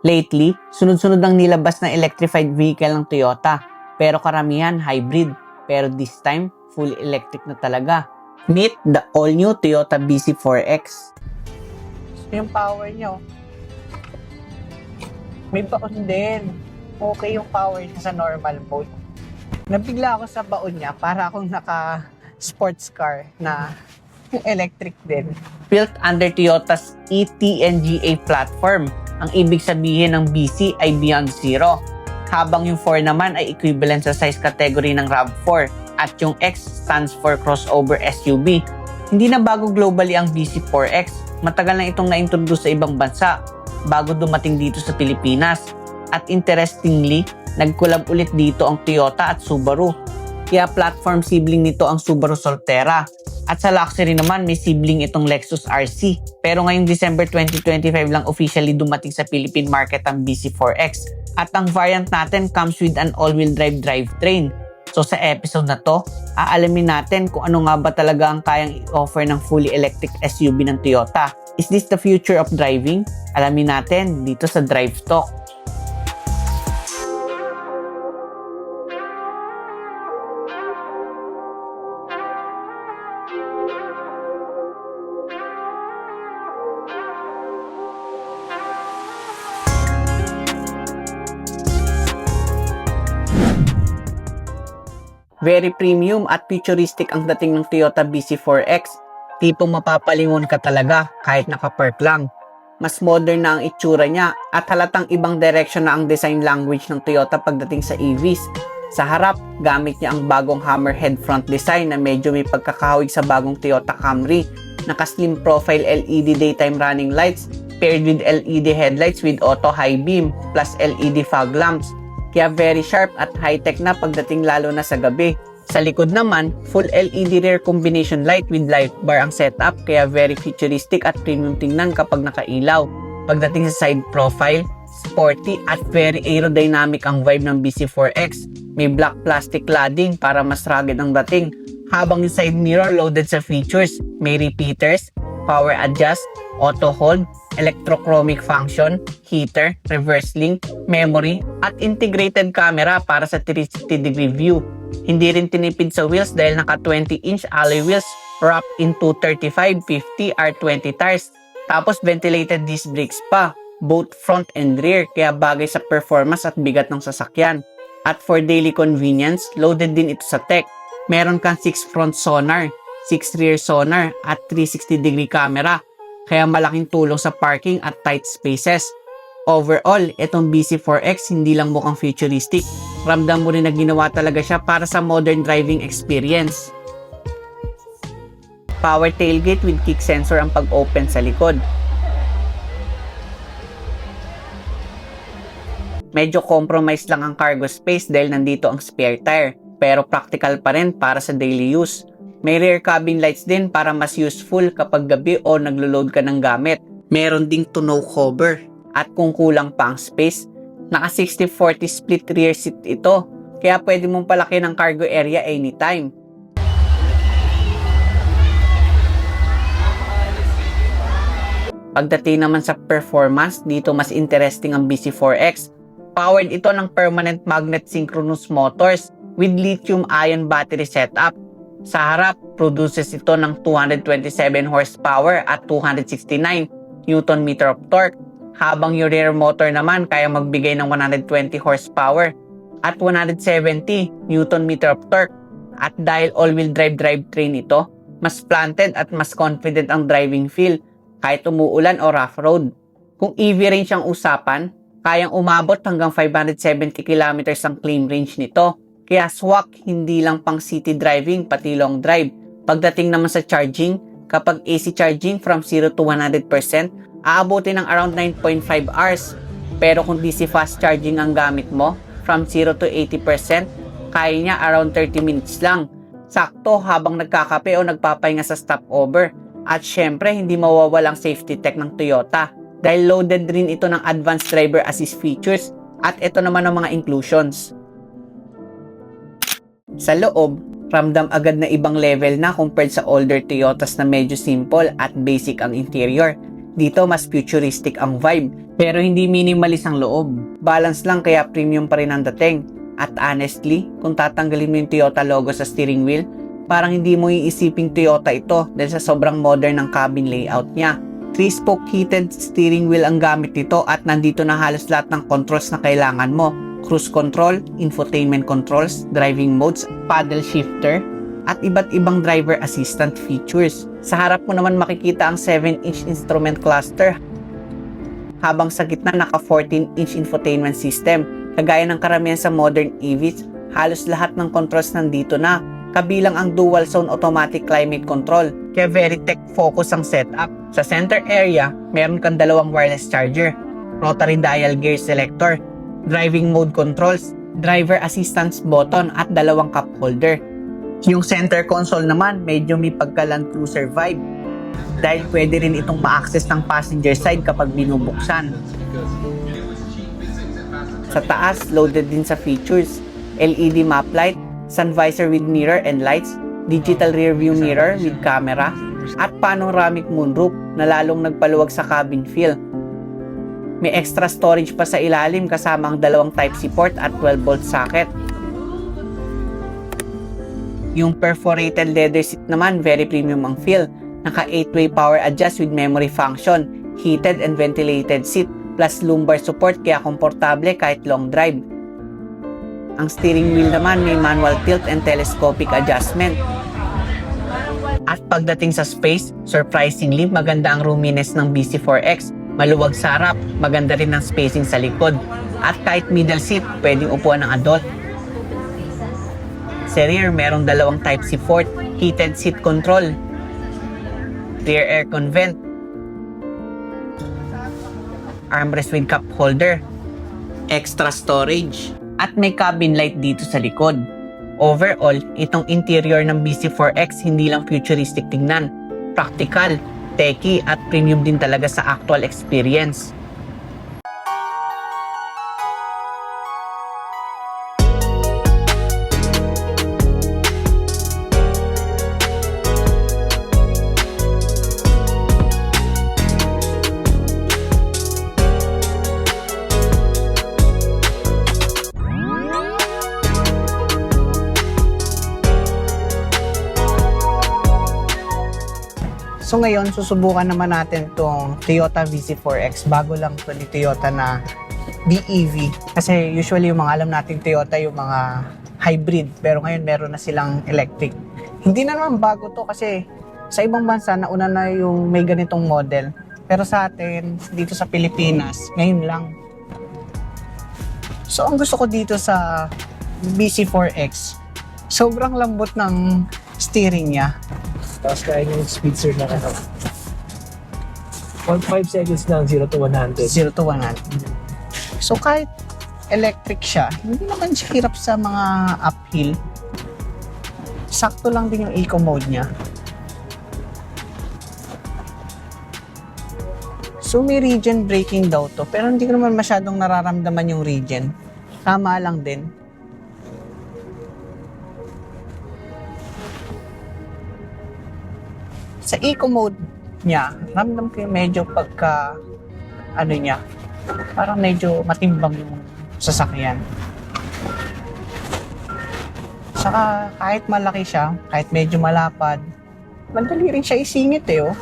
Lately, sunod-sunod ang nilabas na electrified vehicle ng Toyota. Pero karamihan hybrid. Pero this time, fully electric na talaga. Meet the all-new Toyota BZ4X. Yung power niya, may baon din. Okay yung power niya sa normal mode. Nabigla ako sa baon niya para akong naka sports car na electric din. Built under Toyota's ETNGA platform. Ang ibig sabihin ng BC ay Beyond Zero. Habang yung 4 naman ay equivalent sa size category ng RAV4 at yung X stands for crossover SUV. Hindi na bago globally ang BZ4X. Matagal na itong na-introduce sa ibang bansa bago dumating dito sa Pilipinas. At interestingly, nag-collab ulit dito ang Toyota at Subaru. Kaya platform sibling nito ang Subaru Solterra. At sa luxury naman, may sibling itong Lexus RC. Pero ngayong December 2025 lang officially dumating sa Philippine market ang BZ4X. At ang variant natin comes with an all-wheel drive drivetrain. So sa episode na to, aalamin natin kung ano nga ba talaga ang kayang i-offer ng fully electric SUV ng Toyota. Is this the future of driving? Alamin natin dito sa Drive Talk. Very premium at futuristic ang dating ng Toyota BZ4X. Tipong mapapalingon ka talaga kahit naka-park lang. Mas modern na ang itsura niya at halatang ibang direction na ang design language ng Toyota pagdating sa EVs. Sa harap, gamit niya ang bagong hammerhead front design na medyo may pagkakahawig sa bagong Toyota Camry. Naka-slim profile LED daytime running lights paired with LED headlights with auto high beam plus LED fog lamps. Kaya very sharp at high-tech na pagdating lalo na sa gabi. Sa likod naman, full LED rear combination light with light bar ang setup kaya very futuristic at premium tingnan kapag nakailaw. Pagdating sa side profile, sporty at very aerodynamic ang vibe ng BZ4X. May black plastic cladding para mas rugged ang dating. Habang yung side mirror loaded sa features, may repeaters, power adjust, auto hold, electrochromic function, heater, reverse link, memory, at integrated camera para sa 360-degree view. Hindi rin tinipid sa wheels dahil naka 20-inch alloy wheels wrapped into 35-50 R20 tires. Tapos ventilated disc brakes pa, both front and rear kaya bagay sa performance at bigat ng sasakyan. At for daily convenience, loaded din ito sa tech. Meron kang 6 front sonar, 6 rear sonar at 360-degree camera. Kaya malaking tulong sa parking at tight spaces. Overall, itong BZ4X hindi lang mukhang futuristic. Ramdam mo rin na ginawa talaga siya para sa modern driving experience. Power tailgate with kick sensor ang pag-open sa likod. Medyo compromise lang ang cargo space dahil nandito ang spare tire. Pero practical pa rin para sa daily use. May rear cabin lights din para mas useful kapag gabi o naglo-load ka ng gamit. Meron ding tonneau cover. At kung kulang pa ang space, naka 60-40 split rear seat ito. Kaya pwede mong palaki ng cargo area anytime. Pagdating naman sa performance, dito mas interesting ang BZ4X. Powered ito ng permanent magnet synchronous motors with lithium-ion battery setup. Sa harap, produces ito ng 227 horsepower at 269 Nm of torque. Habang yung rear motor naman kaya magbigay ng 120 horsepower at 170 Nm of torque. At dahil all-wheel drive drivetrain ito, mas planted at mas confident ang driving feel kahit umuulan o rough road. Kung EV range ang usapan, kayang umabot hanggang 570 km ang claim range nito. Kaya swak, hindi lang pang city driving, pati long drive. Pagdating naman sa charging, kapag AC charging from 0 to 100%, aabutin ng around 9.5 hours. Pero kung DC fast charging ang gamit mo, from 0 to 80%, kaya niya around 30 minutes lang. Sakto habang nagkakape o nagpapahinga sa stopover. At syempre, hindi mawawalang safety tech ng Toyota. Dahil loaded rin ito ng advanced driver assist features. At ito naman ang mga inclusions. Sa loob, ramdam agad na ibang level na compared sa older Toyotas na medyo simple at basic ang interior. Dito mas futuristic ang vibe, pero hindi minimalist ang loob. Balance lang kaya premium pa rin ang dating. At honestly, kung tatanggalin mo yung Toyota logo sa steering wheel, parang hindi mo iisiping Toyota ito dahil sa sobrang modern ng cabin layout niya. 3-spoke heated steering wheel ang gamit nito at nandito na halos lahat ng controls na kailangan mo. Cruise control, infotainment controls, driving modes, paddle shifter, at iba't ibang driver assistant features. Sa harap mo naman makikita ang 7-inch instrument cluster, habang sa gitna naka 14-inch infotainment system. Kagaya ng karamihan sa modern EVs, halos lahat ng controls nandito na, kabilang ang dual zone automatic climate control, kaya very tech focus ang setup. Sa center area, meron kang dalawang wireless charger, rotary dial gear selector, driving mode controls, driver assistance button at dalawang cup holder. Yung center console naman, medyo may pagka-Land Cruiser vibe dahil pwede rin itong ma-access ng passenger side kapag binubuksan. Sa taas, loaded din sa features, LED map light, sun visor with mirror and lights, digital rear view mirror with camera, at panoramic moonroof na lalong nagpaluwag sa cabin feel. May extra storage pa sa ilalim kasama ang dalawang Type-C port at 12-volt socket. Yung perforated leather seat naman, very premium ang feel. Naka 8-way power adjust with memory function, heated and ventilated seat, plus lumbar support kaya komportable kahit long drive. Ang steering wheel naman may manual tilt and telescopic adjustment. At pagdating sa space, surprisingly maganda ang roominess ng BC4X. Maluwag sa harap, maganda rin ang spacing sa likod. At kahit middle seat, pwedeng upuan ng adult. Sa rear, merong dalawang Type-C port, heated seat control, rear aircon vent, armrest with cup holder, extra storage, at may cabin light dito sa likod. Overall, itong interior ng BC4X hindi lang futuristic tingnan, practical, techy at premium din talaga sa actual experience. So ngayon, susubukan naman natin itong Toyota BC4X. Bago lang ito ni Toyota na BEV. Kasi usually yung mga alam nating Toyota yung mga hybrid. Pero ngayon meron na silang electric. Hindi na naman bago to kasi sa ibang bansa nauna na yung may ganitong model. Pero sa atin, dito sa Pilipinas, ngayon lang. So ang gusto ko dito sa BC4X, sobrang lambot ng steering niya. Tapos kaya yung speed sir na 5 seconds lang, 0 to 100. 0 to 100. So kahit electric siya, hindi naman siya hirap sa mga uphill. Sakto lang din yung eco mode niya. So may regen braking daw to, pero hindi ko naman masyadong nararamdaman yung regen. Tama lang din. Sa eco mode niya, ramdam ko yung medyo pagka niya, parang medyo matimbang yung sasakyan. Saka kahit malaki siya, kahit medyo malapad, madali rin siya isingit oh.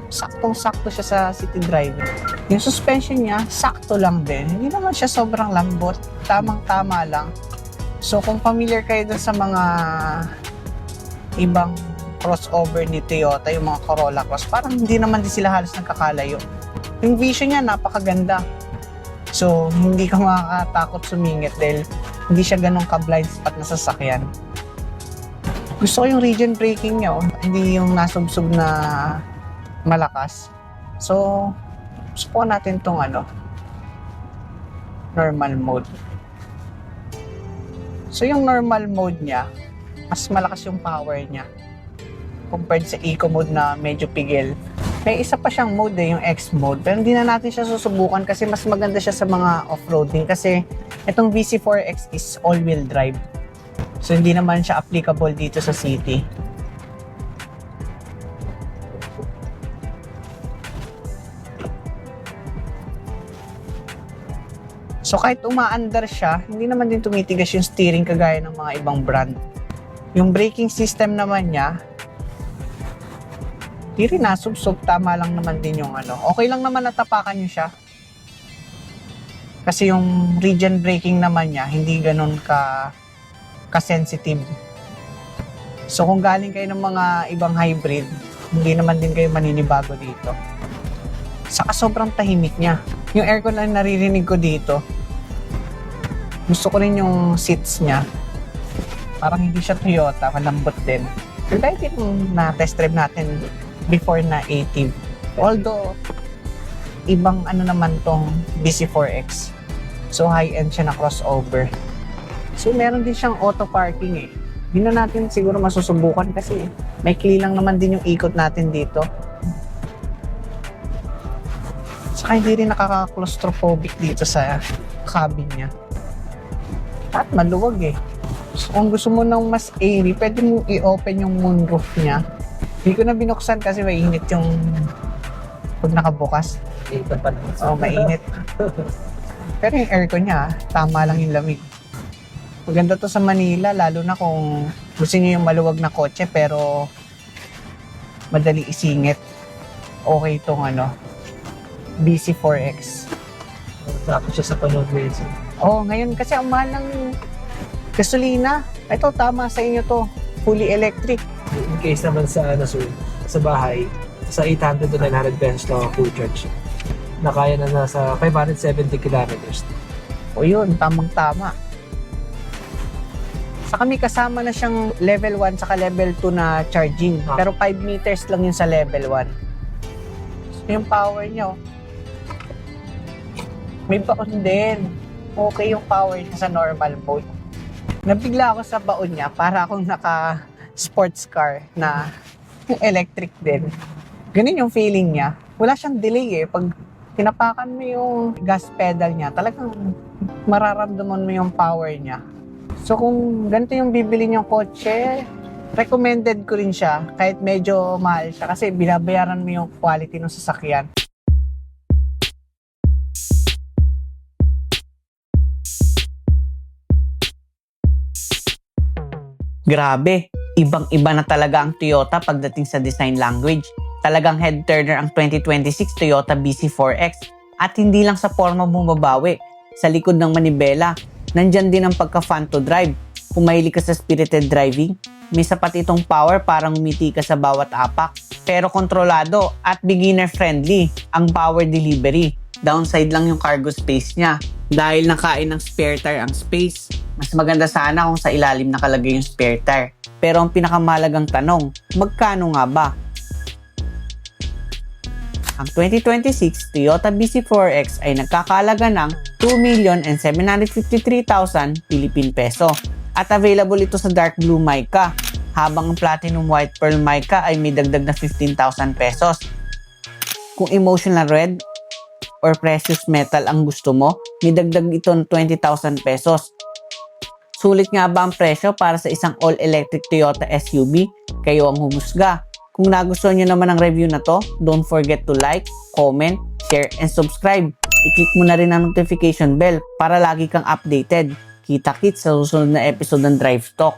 Saktong-sakto siya sa city driving. Yung suspension niya, sakto lang din. Hindi naman siya sobrang lambot, tamang-tama lang. So kung familiar kayo dun sa mga ibang crossover ni Toyota, yung mga Corolla Cross, parang hindi naman din sila halos nagkakalayo. Yung vision niya, napakaganda. So, hindi ka makakatakot sumingit dahil hindi siya ganun ka-blind spot na sasakyan. Gusto ko yung regen braking niya, hindi yung nasubsob na malakas. So, subukan natin tong normal mode. So, yung normal mode niya, mas malakas yung power niya compared sa eco mode na medyo pigil. May isa pa siyang mode yung X mode, pero hindi na natin siya susubukan kasi mas maganda siya sa mga off-roading kasi itong BC4X is all-wheel drive. So hindi naman siya applicable dito sa city. So kahit umaandar siya, hindi naman din tumitigas yung steering kagaya ng mga ibang brand. Yung braking system naman niya, di rin nasubsob, tama lang naman din yung ano. Okay lang naman natapakan nyo siya. Kasi yung region braking naman niya, hindi ganun ka-sensitive. So kung galing kayo ng mga ibang hybrid, hindi naman din kayo maninibago dito. Saka sobrang tahimik niya. Yung aircon lang naririnig ko dito. Gusto ko rin yung seats niya. Parang hindi siya Toyota, malambot din. Dahil din na-test drive natin before na 80. Although, ibang ano naman tong BC4X. So, high-end siya na crossover. So, meron din siyang auto parking eh. Hindi na natin siguro masusubukan kasi may lang naman din yung ikot natin dito. Saka hindi rin nakaka-claustrophobic dito sa cabin niya. At maluwag eh. So, kung gusto mo ng mas airy, pwede mo i-open yung moonroof niya. Hindi ko na binuksan kasi mainit yung pag nakabukas. Ito pa Oo, mainit. Pero yung aircon niya, tama lang yung lamig. Maganda to sa Manila, lalo na kung gusto niyo yung maluwag na kotse pero madali isingit. Okay itong BC4X. Tapos siya sa panood racing. Ngayon kasi ang mahal ng gasolina. Ito, tama sa inyo to. Fully electric. In case naman sa sa bahay, sa 800 to 900 pesos lang ang full charge. Na kaya na nasa 570 kilometers. O yun, tamang-tama. Saka may kasama na siyang level 1 saka level 2 na charging. Pero 5 meters lang yun sa level 1. So, yung power niya, may baon din. Okay yung power niya sa normal mode. Nabigla ako sa baon niya para akong naka sports car na electric din. Ganun yung feeling niya. Wala siyang delay eh. Pag tinapakan mo yung gas pedal niya, talagang mararamdaman mo yung power niya. So kung ganito yung bibili niyong kotse, recommended ko rin siya kahit medyo mahal siya kasi binabayaran mo yung quality ng sasakyan. Grabe, ibang-iba na talaga ang Toyota pagdating sa design language. Talagang head-turner ang 2026 Toyota BC4X. At hindi lang sa forma bumabawi. Sa likod ng manibela, nandyan din ang pagka-fun to drive. Kung mahilig ka sa spirited driving, may sapat itong power para ngumiti ka sa bawat apak. Pero kontrolado at beginner-friendly ang power delivery. Downside lang yung cargo space niya. Dahil nakain ng spare tire ang space, mas maganda sana kung sa ilalim nakalagay yung spare tire. Pero ang pinakamahalagang tanong, magkano nga ba? Ang 2026 Toyota BC4X ay nagkakahalaga ng 2,753,000 Philippine peso. At available ito sa dark blue mica, habang ang platinum white pearl mica ay may dagdag na 15,000 pesos. Kung emotional red or precious metal ang gusto mo, may dagdag ito ng 20,000 pesos. Sulit nga ba ang presyo para sa isang all-electric Toyota SUV? Kayo ang humusga. Kung nagustuhan nyo naman ang review na to, don't forget to like, comment, share, and subscribe. I-click mo na rin ang notification bell para lagi kang updated. Kita-kits sa susunod na episode ng Drive Talk.